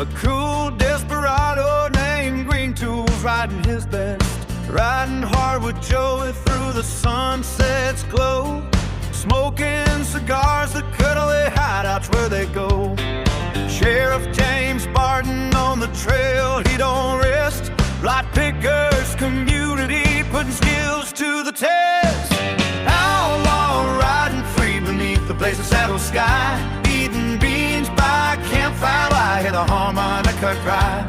A cool desperado named Green Tools riding his best, riding hard with Joey through the sunset's glow, smoking cigars, the cutaway hideouts where they go. Sheriff James Barton on the trail, he don't rest. Light pickers, community, putting skills to the test. Outlaw riding free beneath the blazing saddle sky, eating beans by campfire light, hear the harmonica cry.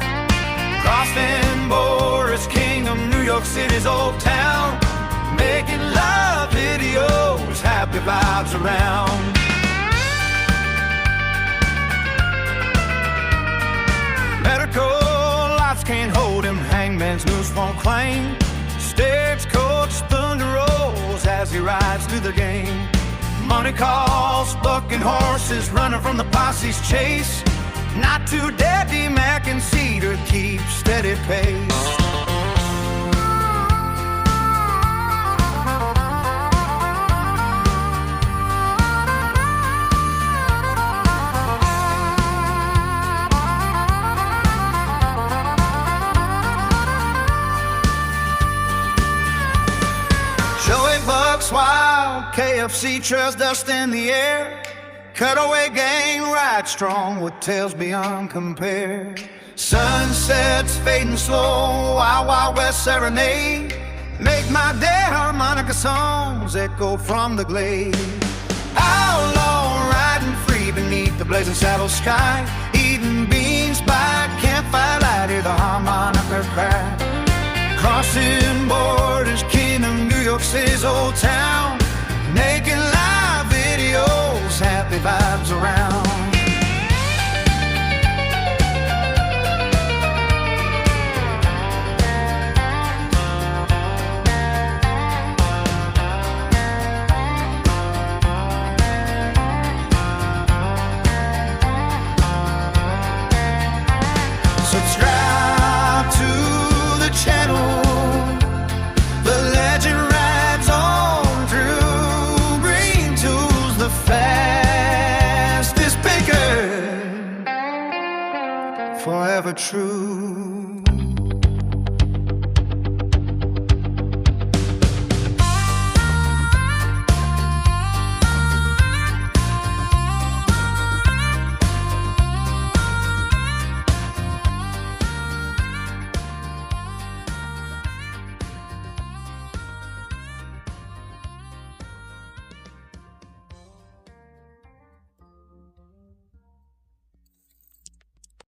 Crossing Boris King of New York City's old town, making love videos, happy vibes around. Medical lights can't hold him, hangman's noose won't claim. Stagecoach thunder rolls as he rides through the game. Money calls, bucking horses, running from the posse's chase. Not too deadly, Mac and Cedar keep steady pace. Joey bucks wild, KFC trails dust in the air. Cutaway gang ride strong with tales beyond compare. Sunsets fading slow, Wild Wild West serenade. Make my day harmonica songs echo from the glade. Outlaw riding free beneath the blazing saddle sky, eating beans by campfire light, hear the harmonica cry. Crossing borders, king of New York City's old town, making live videos, happy vibes around. Subscribe to the channel. Fastest picker, forever true.